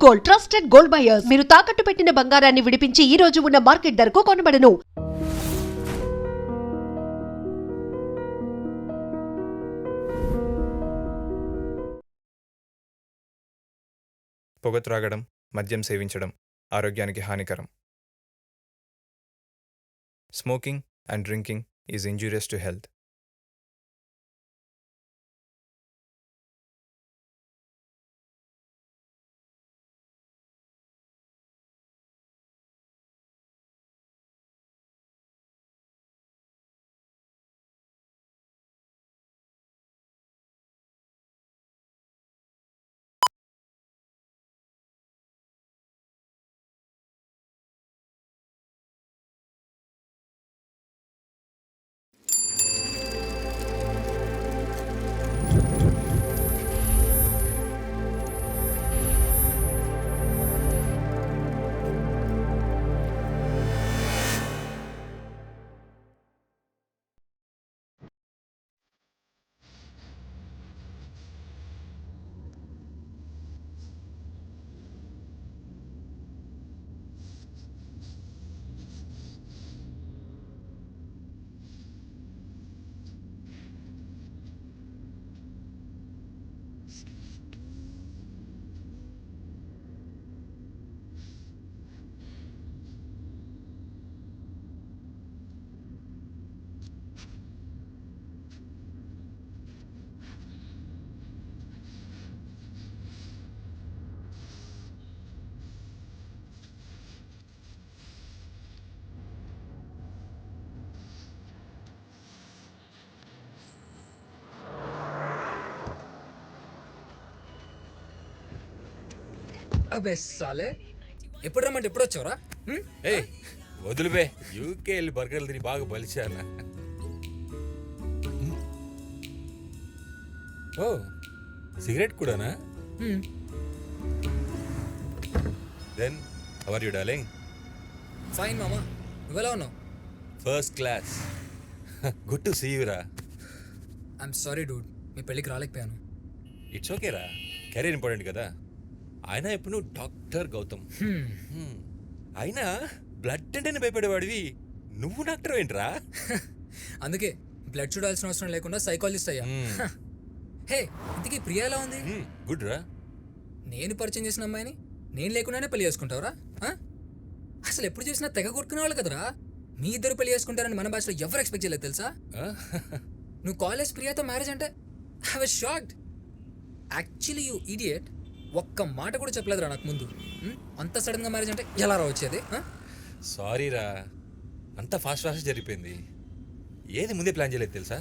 Gold, trusted gold buyers. మీరు తాకట్టు పెట్టిన బంగారాన్ని విడిపించి ఈ రోజు ఉన్న మార్కెట్ ధరకు కొనబడను. పొగ త్రాగడం, మద్యం సేవించడం ఆరోగ్యానికి హానికరం. Smoking and drinking is injurious to health. అబే సాలే ఎప్పుడు రమ్మంటే ఎప్పుడు వచ్చావురా? ఏ వదులువే, యూకే వెళ్ళి బర్గర్లు తిని బాగా బలిచానా. ఓ సిగరెట్ కూడానా? Then how are you darling? Fine మామా, నువ్వెలా ఉన్నావు? First class. Good to see you రా. ఐఎమ్ సారీ డూడ్, మీ పెళ్ళికి రాలేకపోయాను. ఇట్స్ ఓకే రా, కెరీర్ ఇంపార్టెంట్ కదా. అయినా ఇప్పుడు నువ్వు డాక్టర్ గౌతమ్. అయినా బ్లడ్ అంటేనే భయపడేవాడివి, నువ్వు డాక్టర్ ఏంట్రా? అందుకే బ్లడ్ చూడాల్సిన అవసరం లేకుండా సైకాలజిస్ట్ అయ్యా. హే, ఇంతకీ ప్రియా ఎలా ఉంది? గుడ్ రా. నేను పరిచయం చేసిన అమ్మాయిని నేను లేకుండానే పెళ్లి చేసుకుంటావురా? అసలు ఎప్పుడు చూసినా తెగ కొట్టుకునే వాళ్ళు కదరా. మీ ఇద్దరు పెళ్లి చేసుకుంటారని మన భాషలో ఎవరు ఎక్స్పెక్ట్ చేయలేదు తెలుసా? నువ్వు కాలేజ్ ప్రియాతో మ్యారేజ్ అంటే I was shocked. Actually you idiot, ఒక్క మాట కూడా చెప్పలేదురా నాకు ముందు. అంత సడన్గా మ్యారేజ్ అంటే ఎలా రా వచ్చేది? సారీ రా, అంతా ఫాస్ట్ జరిగిపోయింది. ఏది ముందే ప్లాన్ చేయలేదు తెలుసా.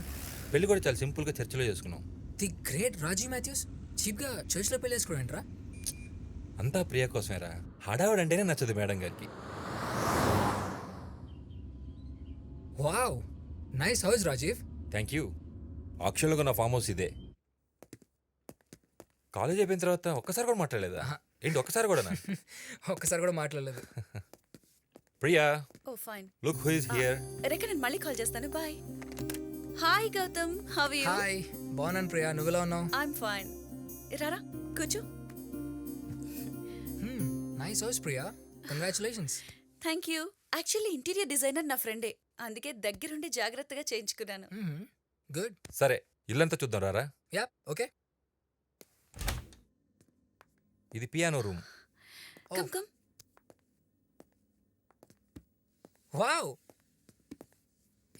పెళ్లి కూడా చాలా సింపుల్గా చర్చిలో చేసుకున్నాం. ది గ్రేట్ రాజీ మాథ్యూస్ చీప్గా చర్చ్లో పెళ్లి చేసుకోవడంట్రా. అంతా ప్రియ కోసమే రా. హడావుడు అంటేనే నచ్చదు మేడం గారికి. Wow, nice house Rajiv. Thank you. ఆక్షన్లో నా ఫామ్ హౌస్ ఇదే. కాలేజ్ అయిపోయిన తర్వాత ఒక్కసారి కూడా మాట్లాడలేదా? ఏంటి ఒక్కసారి కూడా? ఒక్కసారి కూడా మాట్లాడలేదు. Priya, oh fine. Look who is here. Rekha, నేను మళ్ళీ కాల్ చేస్తాను. Bye. Hi Gautam, how are you? Hi, బాగున్నాను ప్రియా, నువ్వెలా ఉన్నావు? I am fine. రారా కూర్చో. Nice house Priya, congratulations. Thank you. Actually interior designer నా ఫ్రెండే, అందుకే దగ్గరుండి జాగ్రత్తగా చేయించుకున్నాను. గుడ్. సరే, ఇల్లంతా చూద్దాం రారా. Yeah, okay. ఇది piano room. Come come. Wow,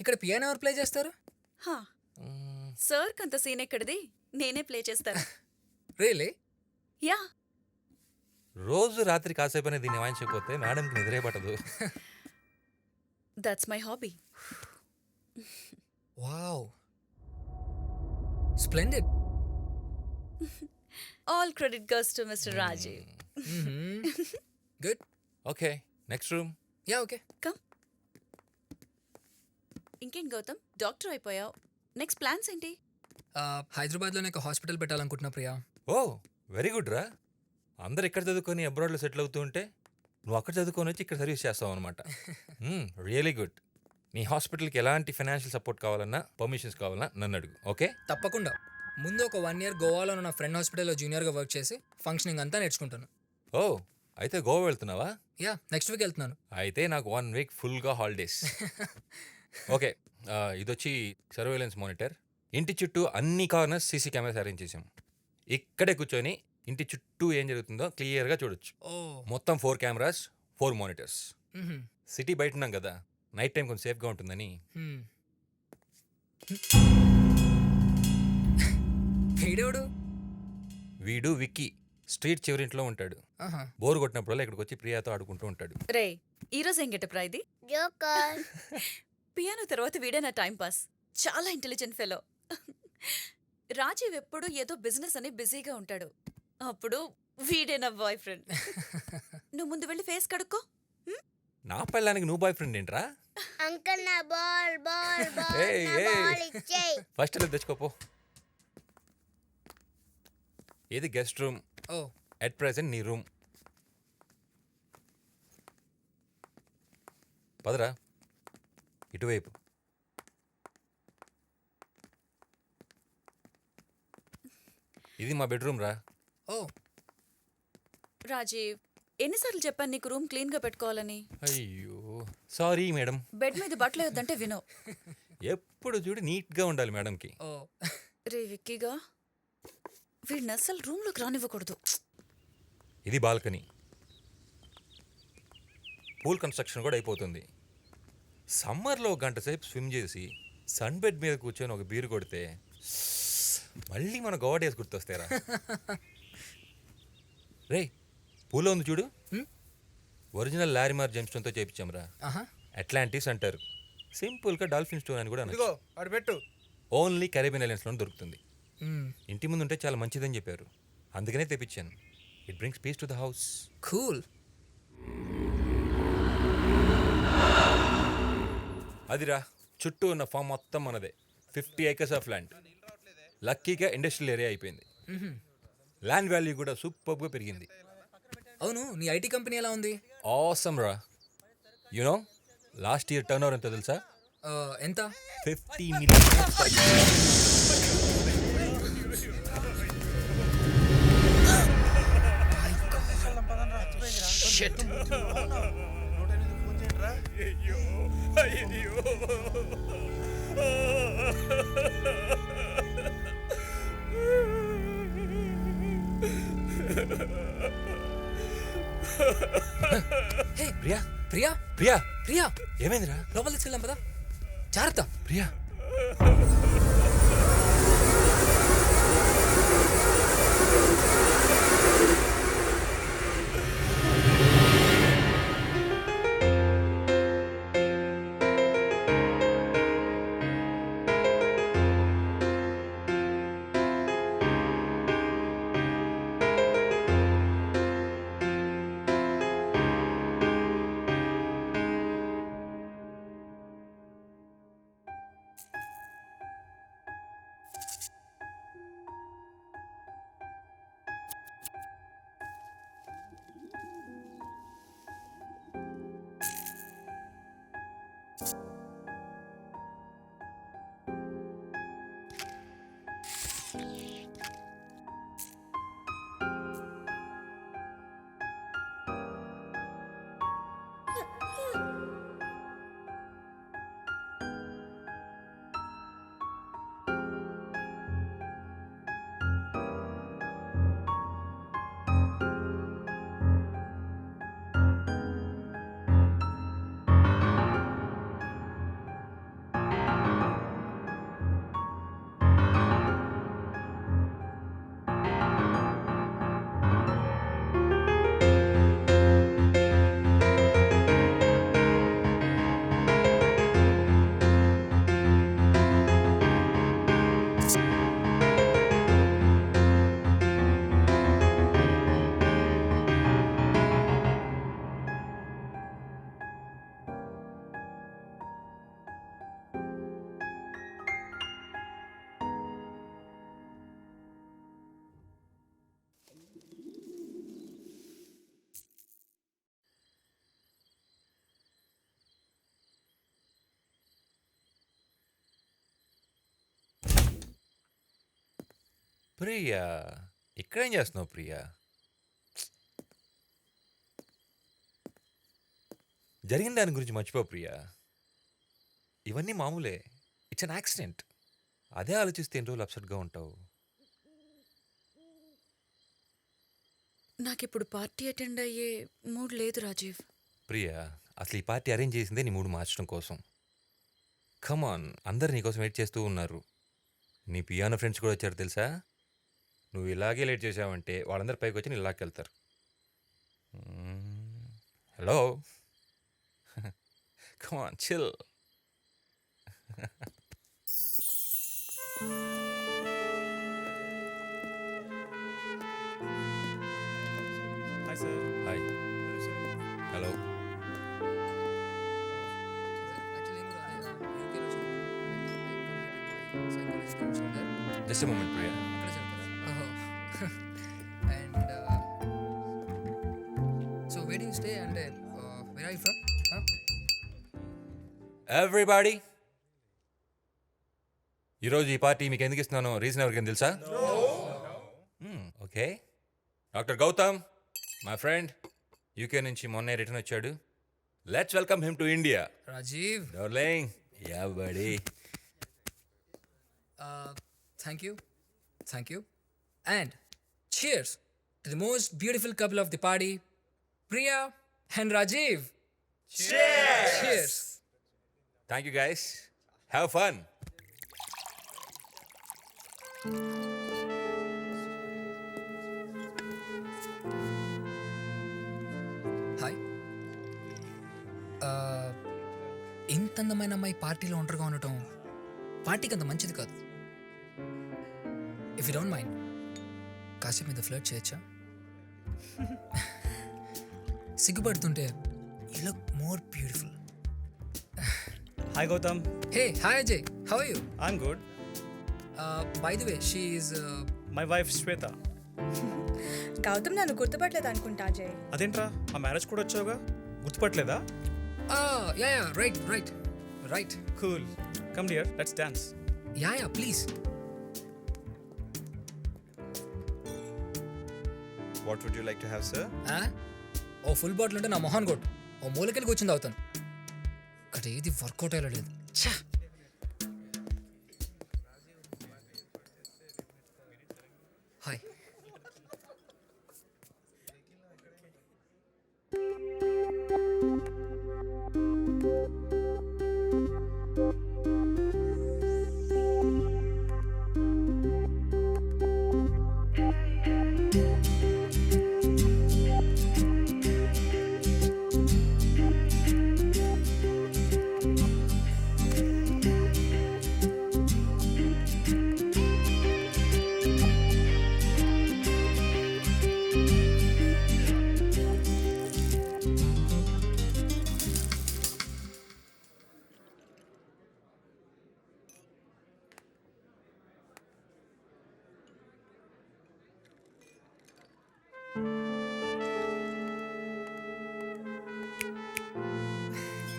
ఇక్కడ పియానో ఎవరు ప్లే చేస్తారు? హా, సార్ కంత సీన్ ఎక్కడిది, నేనే ప్లే చేస్తాను. రియలీ? యా. రోజు రాత్రి కాసేపనే దీన్ని వాయించకపోతే మేడంకి నిద్రే పట్టదు. That's my hobby. Wow, splendid. All credit goes to mister Rajiv. Good. Okay, next room. Yeah, okay. Come. ఇంకేం గౌతమ్, డాక్టర్ అయిపోయావు, నెక్స్ట్ ప్లాన్స్ ఏంటి? హైదరాబాద్లోనే ఒక హాస్పిటల్ పెట్టాలనుకుంటున్నా ప్రియా. ఓ వెరీ గుడ్ రా. అందరు ఇక్కడ చదువుకొని అబ్రాడ్లో సెటిల్ అవుతూ ఉంటే నువ్వు అక్కడ చదువుకొని వచ్చి ఇక్కడ సర్వీస్ చేస్తావు అనమాట. Really good. నీ హాస్పిటల్కి ఎలాంటి ఫైనాన్షియల్ సపోర్ట్ కావాలన్నా, పర్మిషన్స్ కావాలన్నా నన్ను అడుగు. ఓకే? తప్పకుండా. ముందు ఒక 1 year గోవాలో నా ఫ్రెండ్ హాస్పిటల్లో జూనియర్గా వర్క్ చేసి ఫంక్షనింగ్ అంతా నేర్చుకుంటాను. ఓ అయితే గోవా వెళ్తున్నావా? యా నెక్స్ట్ వీక్ వెళ్తున్నాను. అయితే నాకు 1 వీక్ ఫుల్గా హాలిడేస్. ఓకే, ఇదొచ్చి సర్వేలెన్స్ మానిటర్. ఇంటి చుట్టూ అన్ని కార్నర్స్ సీసీ కెమెరాస్ అరేంజ్ చేసాం. ఇక్కడే కూర్చొని ఇంటి చుట్టూ ఏం జరుగుతుందో క్లియర్గా చూడొచ్చు. ఓ మొత్తం 4 కెమెరాస్, 4 మానిటర్స్. సిటీ బయట ఉన్నాం కదా, నైట్ టైం కొంచెం సేఫ్గా ఉంటుందని. వీడెవడు? వీడు విక్కీ స్ట్రీట్ చివరింట్లో ఉంటాడు. ఆహా. బోర్ కొట్టినప్పుడల్లా ఇక్కడికి వచ్చి ప్రియాతో ఆడుకుంటూ ఉంటాడు. రే ఈరోజు ఏం గెటప్రా ఇది? జోకర్ పియానో తర్వాత వీడే నా టైం పాస్. చాలా ఇంటెలిజెంట్ ఫెలో. రాజీవ్ ఎప్పుడు ఏదో బిజినెస్ అని బిజీగా ఉంటాడు. అప్పుడు వీడే నా బాయ్ ఫ్రెండ్. నువ్వు ముందు వెళ్ళి ఫేస్ కడుక్కో. నా పెళ్ళానికి నువ్వు బాయ్ ఫ్రెండ్ ఏంట్రా? అంకల్ నా బాల్ బాల్ బాల్ ఏయ్, నా ఏయ్. బాల్ ఇచ్చేయ్. ఫస్ట్ ఇలా తెచ్చుకోపో. ఇది guest room. Oh at present నీ రూమ్. పదరా ఇటువైపు. ఇది మా బెడ్రూమ్ రా. ఓ రాజీవ్ ఎన్నిసార్లు చెప్పాను నీకు రూమ్ క్లీన్ గా పెట్టుకోవాలని? అయ్యో సారీ మేడం. బెడ్ మీద బట్టలు వేయొద్దంటే వినో. ఎప్పుడు చూడు నీట్గా ఉండాలి మేడంకి. ఓ రే విక్కీగా వీడిని అస్సలు రూమ్లోకి రానివ్వకూడదు. ఇది బాల్కనీ. పూల్ కన్స్ట్రక్షన్ కూడా అయిపోతుంది. సమ్మర్లో 1 గంట సేపు స్విమ్ చేసి సన్ బెడ్ మీద కూర్చొని ఒక బీరు కొడితే మళ్ళీ మన గోవా డేస్ గుర్తొస్తారా? రే పూలో ఉంది చూడు. ఒరిజినల్ లారిమార్ జెమ్స్టోన్తో చేయించాంరా. ఆహా. అట్లాంటిస్ అంటారు. సింపుల్గా డాల్ఫిన్ స్టోన్ అని కూడా అనొచ్చు. అటు పెట్టు. ఓన్లీ కరేబియన్ ఐలాండ్స్లో దొరుకుతుంది. మ్మ్. ఇంటి ముందు ఉంటే చాలా మంచిదని చెప్పారు, అందుకనే తెప్పించాను. It brings peace to the house. Cool. అదిరా చుట్టూ ఉన్న ఫామ్ మొత్తం మనదే. 50 acres ఆఫ్ ల్యాండ్. లక్కీగా ఇండస్ట్రియల్ ఏరియా అయిపోయింది. ల్యాండ్ వాల్యూ కూడా సూపర్గా పెరిగింది. అవును నీ ఐటీ కంపెనీ ఎలా ఉంది? ఆసమ్ రా. You know last year turn over ఎంత తెలుసా? ఎంత? 50 million. హే ప్రియా ప్రియా ప్రియా ప్రియా ఏమైందిరా? లోపల తీసుకెళ్దాం పదా. జాగ్రత్త. ప్రియా ప్రియా ఇక్కడేం చేస్తున్నావు ప్రియా? జరిగిన దాని గురించి మర్చిపో ప్రియా. ఇవన్నీ మామూలే. It's an accident. అదే ఆలోచిస్తే ఎన్ని రోజులు అప్సెట్గా ఉంటావు. నాకిప్పుడు పార్టీ అటెండ్ అయ్యే మూడ్ లేదు రాజీవ్. ప్రియా, అసలు ఈ పార్టీ అరేంజ్ చేసిందే నీ మూడు మార్చడం కోసం. కమాన్, అందరు నీకోసం వెయిట్ చేస్తూ ఉన్నారు. నీ పియానో ఫ్రెండ్స్ కూడా వచ్చారు తెలుసా. నువ్వు ఇలాగే లేట్ చేసావంటే వాళ్ళందరూ పైకి వచ్చి నీ ఇలాకెళ్తారు. Hello, come on chill. Hi, sir. Hi. Hello. Just a moment Priya. And so where do you stay అంటే where are you from? Everybody, ఈరోజు ఈ పార్టీ మీకు ఎందుకు ఇస్తున్నానో రీజన్ ఎవరికైనా తెలుసా? Okay, doctor Gautam, my friend, UK నుంచి మొన్నే రిటర్న్ వచ్చాడు. Let's welcome him to India. Rajiv, darling, yeah buddy. thank you, and cheers to the most beautiful couple of the party, Priya and Rajiv. Cheers. Thank you guys, have fun. Hi. ఇంత అందమైన అమ్మాయి పార్టీలో ఒంటరిగా ఉండటం పార్టీకి అంత మంచిది కాదు. ఇఫ్ యూ డోంట్ మైండ్ కాసేపు మీద ఫ్లర్ట్ చేయొచ్చా? సిగ్గుపడుతుంటే you look more beautiful. Hi, Gautam. Hey, hi Ajay, how are you? I'm good. By the way, she is My wife, Shweta. Gautam నన్ను గుర్తుపట్టలేదు అనుకుంటా అజయ్. అదేంట్రా, ఆ మ్యారేజ్ కూడా వచ్చావుగా, గుర్తుపట్టలేదా? Yeah right. Cool. Come dear, let's dance. Yeah please. What would you like to have, sir? ఓ full bottle ఉంటే నా మొహాన్ కొట్టు, ఓ మూలకెళ్ళి కూర్చుంది అవుతాను. అక్కడ ఏది వర్కౌట్ అయ్యేలా లేదు. ఛా! Hi.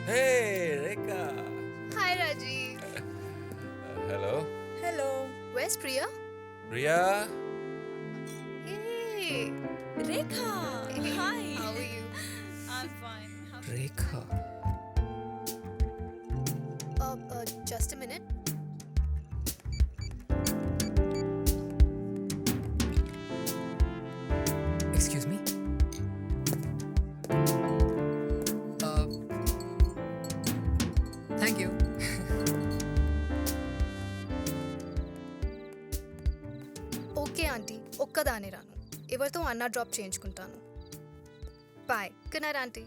Hey Rekha. Hi, Rajiv. Hello hello. Where's Priya? Priya. Hey. Rekha, hi. How are you? I'm fine. Rekha. Just a minute. Excuse me. Thank you. Okay aunty, ఒక్కదాని రాను, ఎవరితో అన్న డ్రాప్ చేయించుకుంటాను. Bye. Good night aunty.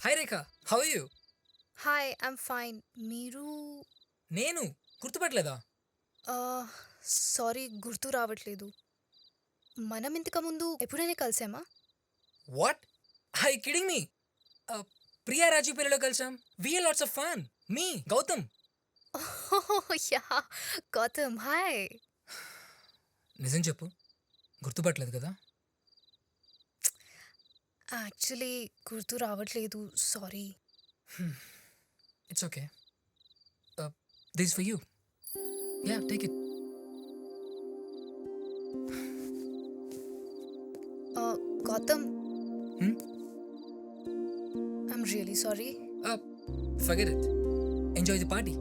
Hi Rekha, how are you? Hi, I'm fine. మీరు? నేను గుర్తుపట్టలేదా? Sorry, గుర్తు రావట్లేదు. మనం ఇంతకు ముందు ఎప్పుడైనా కలిసామా? What? I kidding me? Priya Raju పేరులో కలిసాం. We had lots of fun. మీ గౌతమ్. Yeah, Gautam, hi. నిజం చెప్పు, గుర్తుపట్టలేదు కదా? యాక్చువల్లీ గుర్తు రావట్లేదు, sorry. It's okay. This for you. Yeah, take it. Gautam, I'm really sorry. Forget it. Enjoy the party.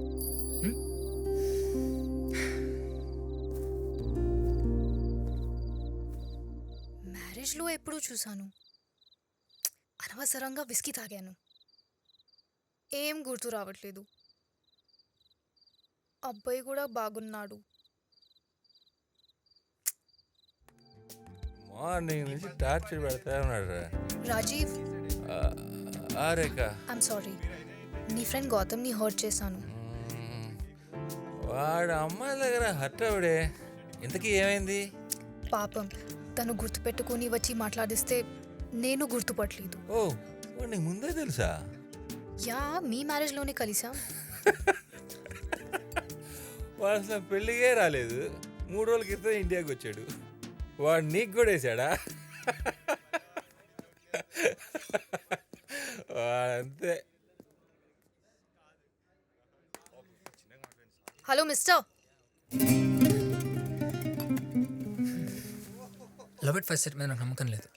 మ్యారేజ్లో ఎప్పుడూ చూశాను. అనవసరంగా విస్కీ తాగాను. ఏం గుర్తు రావట్లేదు. అబ్బాయి కూడా బాగున్నాడు. మార్నింగ్ నుంచి టార్చర్ పెడతా ఉన్నాడు రా. రాజీవ్, రేఖ ఐఎమ్ సారీ. నీ ఫ్రెండ్ గౌతమ్ని హర్ట్ చేశాను. వాడు అమ్మాయి దగ్గర హర్ట్ అవడే. ఇంతకీ ఏమైంది? పాపం, తను గుర్తుపెట్టుకుని వచ్చి మాట్లాడిస్తే నేను గుర్తుపట్టలేదు. ఓ, వాడు నీకు ముందే తెలుసా? యా, మీ మ్యారేజ్లోనే కలిసాం. వాడు అసలు పెళ్ళిగే రాలేదు. 3 రోజుల క్రితం ఇండియాకి వచ్చాడు. వాడు నీకు కూడా వేసాడా? వాడంతే. Hello mister. Love at first sight మీద నాకు నమ్మకం లేదు,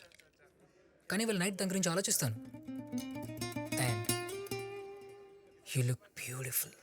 కానీ వాళ్ళ నైట్ దాని గురించి ఆలోచిస్తాను. And you look beautiful.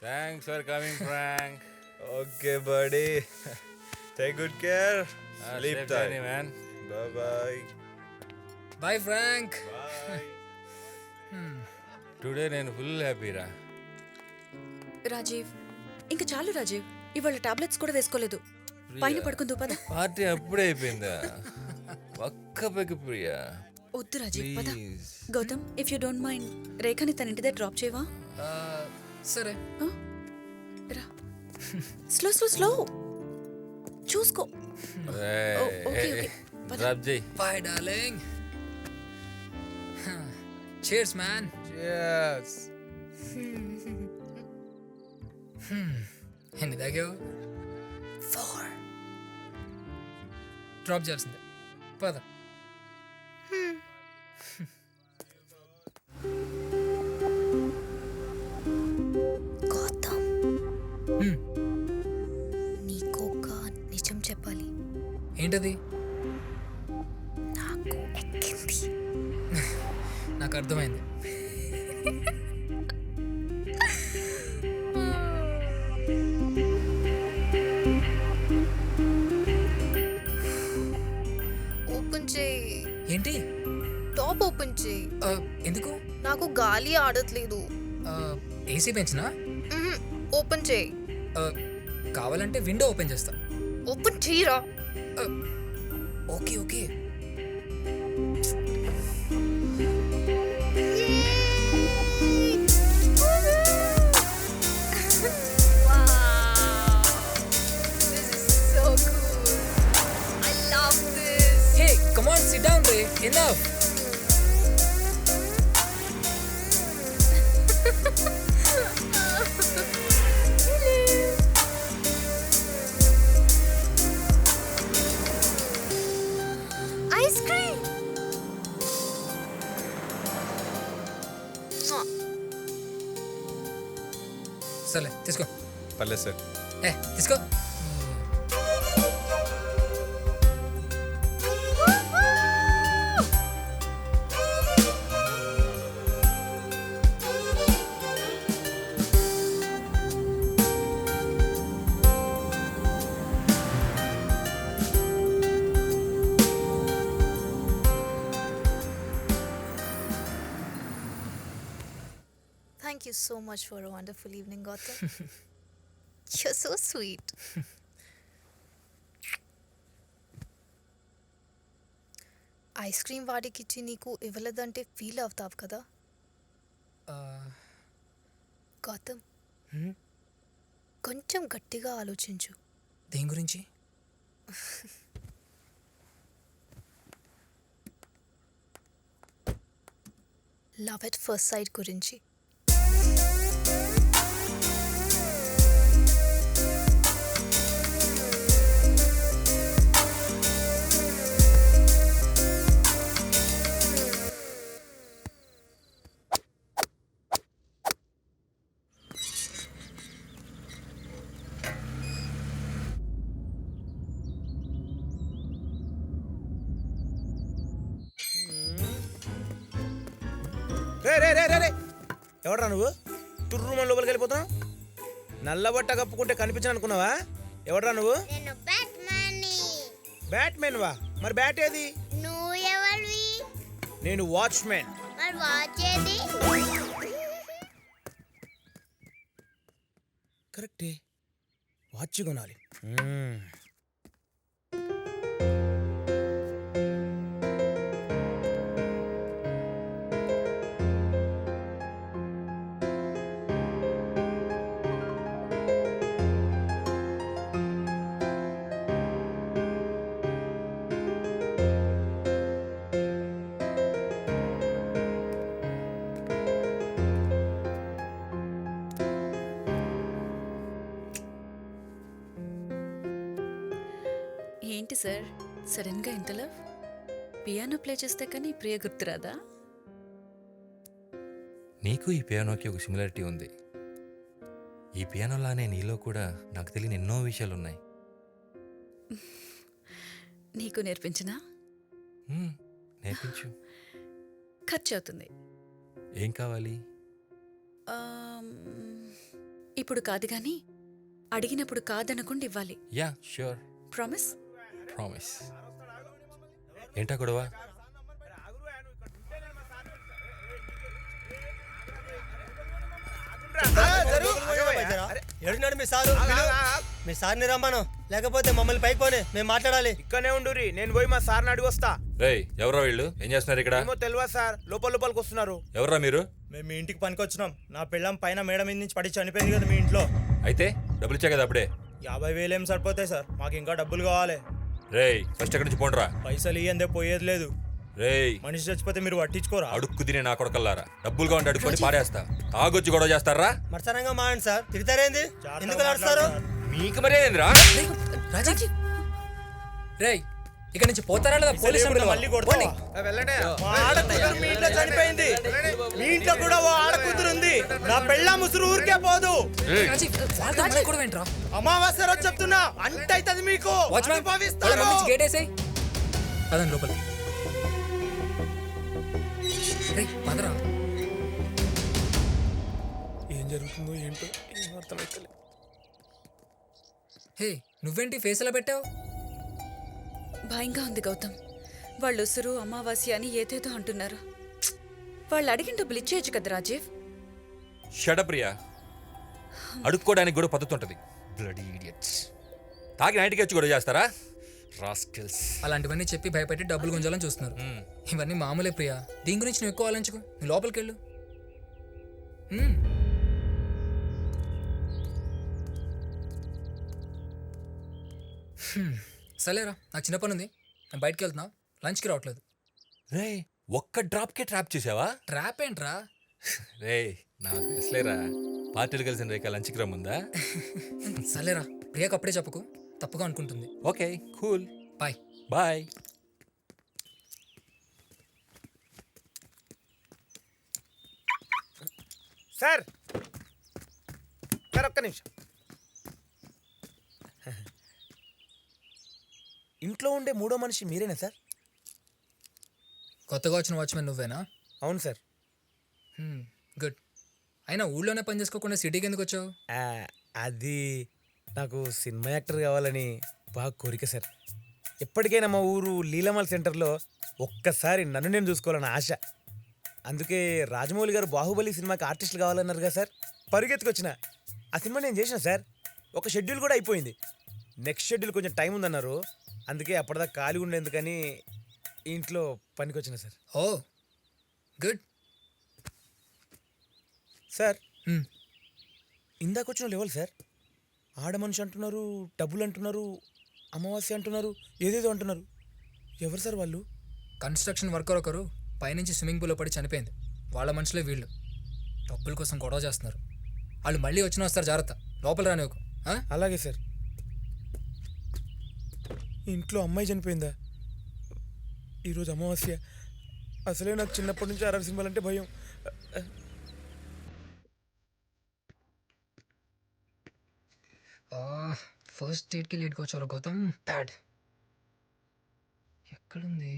Thanks for coming Frank. Okay, buddy. Take good care. Sleep tight. Man. Bye-bye. Bye Frank. Today నేను ఫుల్ హ్యాపీరా. రాజీవ్, ఇంకా చాలు రాజీవ్. ఇవాళ టాబ్లెట్స్ కూడా వేసుకోలేదు. పైన పడుకుందు పద. పార్టీ అప్పుడే అయిపోయిందా? పక్క పక్క ప్రియా, వద్దు రాజీవ్, పద. Please. Gautam, if you don't mind రేఖని తన ఇంటి దగ్గర డ్రాప్ చేయవా? సరే. రా. స్లో స్లో స్లో చూసుకో. Okay, okay. పద. డ్రాప్ చేయి. Bye darling. Cheers, man. Cheers. ఎన్ని తాగావు? 4. డ్రాప్ చేయాల్సిందే. పద. గౌతమ్, నీకు ఒక నిజం చెప్పాలి. ఏంటది? నాకు ఎక్కింది. నాకు అర్థమైంది. ఓపెన్ చేయి. ఏంటి? టాప్ ఓపెన్ చేయి. ఎందుకు? నాకు గాలి ఆడట్లేదు. ఏసీ పెంచినా? ఓపెన్ చేయి. కావాలంటే విండో ఓపెన్ చేస్తా. ఓపెన్ చేయరా. Okay okay. Hey, come on, sit down, Ray. Enough. Ice cream. సర్లే తీసుకో. పర్లేదు సార్. తీసుకో. Thank you so much for a wonderful evening, Gautam. You're so sweet. Ice cream వాడికి ఇచ్చి నీకు ఇవ్వలేదంటే ఫీల్ అవుతావు కదా గౌతమ్. కొంచెం గట్టిగా ఆలోచించు. దేని గురించి? లవ్ ఎట్ ఫస్ట్ సైట్ గురించి. రే రే రే రే రే ఎవడరా నువ్వు తుర్రుమని లోపలికి వెళ్ళిపోతున్నావు? నల్లబట్ట కప్పుకుంటే కనిపించను అనుకున్నావా? ఎవడరా నువ్వు? నేను బ్యాట్‌మ్యాన్ని. బ్యాట్మెన్ వా? మరి బ్యాట్ ఏది? నువ్వు ఎవరివి? నేను వాచ్మెన్. మరి వాచ్ ఏది? కరెక్టే, వాచ్ కొనాలి. ఏంటి సార్ సడన్గా ఇంత లవ్? పియానో ప్లే చేస్తే కానీ ప్రియ గుర్తురాదా? నీకు ఈ పియానోకి ఒక సిమిలారిటీ ఉంది. ఈ పియానోలానే నీలో కూడా నాకు తెలియని ఎన్నో విషయాలు ఉన్నాయి. నీకు నేర్పించినా? నేర్పించు. ఖర్చు అవుతుంది. ఏం కావాలి? ఇప్పుడు కాదు కానీ అడిగినప్పుడు కాదనకుండా ఇవ్వాలి. Yeah sure. ప్రామిస్? ప్రామిస్. ఏంటా గొడవ? ఎడున్నాడు మీ సారు? మీ సార్ని రమ్మను, లేకపోతే మమ్మల్ని పైకి పోనీ, మేము మాట్లాడాలి. ఇక్కడనే ఉండురి, నేను పోయి మా సార్ని అడిగి వస్తా. రేయ్ ఎవరా వీళ్ళు? ఏం చేస్తున్నారు ఇక్కడ? ఏమో తెలియదు సార్, లోపలికి వస్తున్నారు. ఎవరా మీరు? మేము మీ ఇంటికి పనికి వచ్చినాం. నా పెళ్ళం పైన మేడం మీద నుంచి పడి చనిపోయింది కదా మీ ఇంట్లో. అయితే డబ్బులు ఇచ్చా కదా అప్పుడే. 50,000 ఏం సరిపోతాయి సార్, మాకు ఇంకా డబ్బులు కావాలి. రేయ్ ఫస్ట్ ఎక్కడి నుంచి పోండ్రా. పైసలు ఇయ్యందే పోయేది లేదు. రేయ్ మనిషి చచ్చిపోతే మీరు పట్టించుకోరా? అడుక్కు తినే నా కొడకల్లారా, డబ్బులుగా ఉంటే అడుక్కొని పారేస్తా. తాగొచ్చి గొడవ చేస్తారా? మర్సనంగా మాయండి సార్, తిడతారేంది? ఎందుకు నడుస్తారు? మీకు మరే ఏందిరా? రాజీవ్ రేయ్ ఇక్కడ నుంచి పోతారా లేదా పోలీసు మళ్ళీ కొడతావా? మా ఆడకూతురు మీ ఇంట్లో చనిపోయింది. మీ ఇంట్లో కూడా ఓ ఆడకూతురు ఉంది. నా పెళ్ళ ముసురు ఊరికే పోదు. కూడా ఏంట్రా? అమావాస్య రోజు చెప్తున్నా, అంటైతది మీకు. అనుభవిస్తారు. గేట్ వేసాయి అదని లోపలికి. రేయ్ పదరా. ఏం జరుగుతుందో ఏంటో ఏం అర్థమైతలే. హే నువ్వేంటి ఫేస్ ఎలా పెట్టావు? భయంగా ఉంది గౌతమ్. వాళ్ళు ఉసురు అమావాస్య అని ఏదేదో అంటున్నారు. వాళ్ళు అడిగిన డబ్బులు ఇచ్చేయచ్చు కదా రాజీవ్. షడప్రియా, అడుక్కోవడానికి కూడా పద్ధతి ఉంటుంది. Bloody idiots. తాగి నైట్కి వచ్చి గొడవ చేస్తారా? రాస్కిల్స్. అలాంటివన్నీ చెప్పి భయపెట్టి డబ్బులు గుంజాలని చూస్తున్నారు. ఇవన్నీ మామూలే ప్రియా, దీని గురించి నువ్వు ఎక్కువ ఆలోచించుకో. నువ్వు లోపలికి వెళ్ళు. సరేరా, నాకు చిన్న పని ఉంది, నేను బయటికి వెళ్తున్నా. లంచ్కి రావట్లేదు. రే ఒక్క డ్రాప్కే ట్రాప్ చేసావా? ట్రాప్ ఏంట్రా? రే నాకు తెలుసులేరా, పార్టీలు కలిసిన రేఖ లంచ్కి రమ్ముందా? సరేరా, ప్రియాకి అప్పుడే చెప్పకు, తప్పుగా అనుకుంటుంది. Okay cool, bye. Bye. Sir sir ఒక్క నిమిషం. ఇంట్లో ఉండే మూడో మనిషి మీరేనా సార్? కొత్తగా వచ్చిన వాచ్మెన్ నువ్వేనా? అవును సార్. గుడ్. అయినా ఊళ్ళోనే పని చేసుకోకుండా సిటీకి ఎందుకు వచ్చావు? అది నాకు సినిమా యాక్టర్ కావాలని బాగా కోరిక సార్. ఎప్పటికైనా మా ఊరు లీలామల్ సెంటర్లో ఒక్కసారి నన్ను నేను చూసుకోవాలని ఆశ. అందుకే రాజమౌళి గారు బాహుబలి సినిమాకి ఆర్టిస్టులు కావాలన్నారు కదా సార్, పరిగెత్తుకొచ్చిన. ఆ సినిమా నేను చేసిన సార్. ఒక షెడ్యూల్ కూడా అయిపోయింది. నెక్స్ట్ షెడ్యూల్ కొంచెం టైం ఉందన్నారు. అందుకే అప్పటిదాకా ఖాళీ ఉండేందుకని ఇంట్లో పనికొచ్చిన సార్. ఓ గుడ్. సార్ ఇందాక వచ్చిన లెవెల్ సార్, ఆడ మనిషి అంటున్నారు, డబ్బులు అంటున్నారు, అమావాస్య అంటున్నారు, ఏదేదో అంటున్నారు. ఎవరు సార్ వాళ్ళు? కన్స్ట్రక్షన్ వర్కర్ ఒకరు పైనుంచి స్విమ్మింగ్ పూల్లో పడి చనిపోయింది. వాళ్ళ మనుషులే వీళ్ళు. డబ్బుల కోసం గొడవ చేస్తున్నారు. వాళ్ళు మళ్ళీ వచ్చిన వస్తారు, జాగ్రత్త. లోపల రాని ఒక. అలాగే సార్. ఇంట్లో అమ్మాయి చనిపోయిందా? ఈరోజు అమావాస్య. అసలే నాకు చిన్నప్పటి నుంచి అరవై సినిమాలు అంటే భయం. ఫస్ట్ డేట్కి లేట్గా వచ్చారు గౌతమ్. బ్యాడ్. ఎక్కడుంది?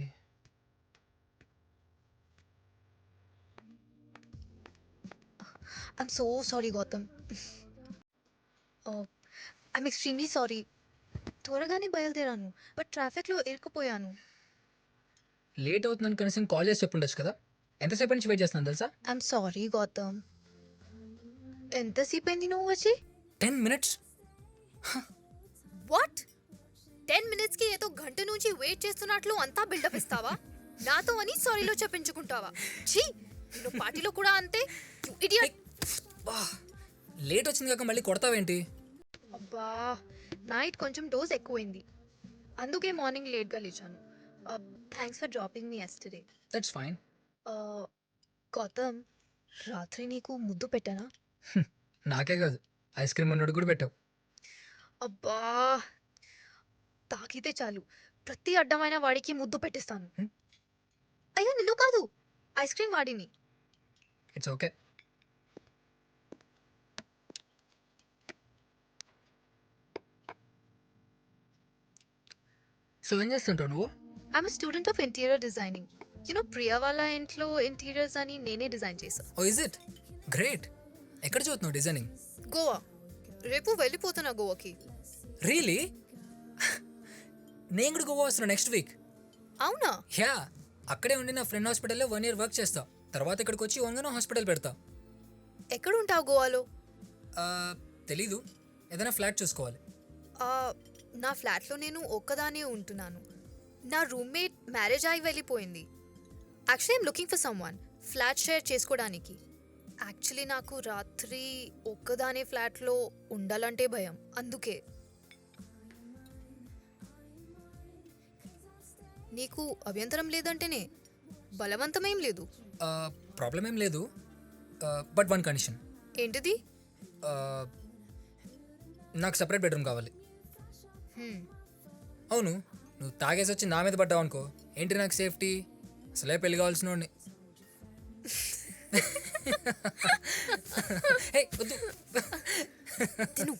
I'm so sorry Gautam. I'm extremely sorry. త్వరగానే బయలుదేరాను, బట్ ట్రాఫిక్లో ఇరుక్కుపోయాను. లేట్ అవుతుందని కనీసం కాల్ చేసి చెప్పుండొచ్చు కదా. ఎంతసేపు నుంచి వెయిట్ చేస్తున్నాను తెలుసా? I'm sorry Gautam. ఎంతసేపు అయింది నువ్వు వచ్చి? 10 minutes. వాట్? 10 minutesకి ఏదో గంట నుంచి వెయిట్ చేస్తున్నట్లు అంతా బిల్డప్ ఇస్తావా? నాతో అని సారీలో చెప్పించుకుంటావా? ఛీ, నేను పార్టీలో కూడా అంతే. You idiot. లేట్ వచ్చింది కాక మళ్ళీ కొడతావేంటి? అబ్బా, నైట్ కొంచెం డోస్ ఎక్కువైంది, అందుకే మార్నింగ్ లేట్గా లేచాను. Thanks for dropping me yesterday. That's fine. Gautam, రాత్రి నీకు ముద్దు పెట్టానా? నాకే కాదు, ఐస్ క్రీమ్ ఉన్నోడు కూడా పెట్టావు. అబ్బా, తాకితే చాలు ప్రతి అడ్డమైన వాడికి ముద్దు పెట్టిస్తాను. అయ్యో నిన్ను కాదు, ఐస్ క్రీమ్ వాడిని. It's okay. సో ఏం చేస్తుంటావు నువ్వు? I'm student of interior designing. You know Priya వాళ్ళ ఇంట్లో ఇంటీరియర్స్ అని నేనే డిజైన్ చేశాను. Oh is it great. ఎక్కడ చదువుతున్నావు డిజైనింగ్? గోవా. రేపు వెళ్ళిపోతున్నా గోవాకి. రియలీ? నేను కూడా గోవా వస్తున్నా నెక్స్ట్ వీక్. అవునా? యా, అక్కడే ఉండి నా ఫ్రెండ్ హాస్పిటల్లో 1 year వర్క్ చేస్తా. తర్వాత ఇక్కడికి వచ్చి ఓన్గా నా హాస్పిటల్ పెడతా. ఎక్కడ ఉంటావు గోవాలో? తెలీదు, ఏదైనా ఫ్లాట్ చూసుకోవాలి. నా ఫ్లాట్లో నేను ఒక్కదానే ఉంటున్నాను. నా రూమ్మేట్ మ్యారేజ్ అయి వెళ్ళిపోయింది. Actually I'm looking for someone flat share చేసుకోవడానికి. యాక్చువల్లీ నాకు రాత్రి ఒక్కదానే ఫ్లాట్లో ఉండాలంటే భయం, అందుకే. నీకు అభ్యంతరం లేదంటేనే, బలవంతమేం లేదు. ప్రాబ్లం ఏం లేదు, బట్ 1 కండిషన్. ఏంటిది? నాకు సపరేట్ బెడ్రూమ్ కావాలి. అవును, నువ్వు తాగేసి వచ్చి నా మీద పడ్డావు అనుకో, ఏంటి నాకు సేఫ్టీ? అసలే పెళ్లి కావాల్సిన వాడిని. వద్దు. తిను.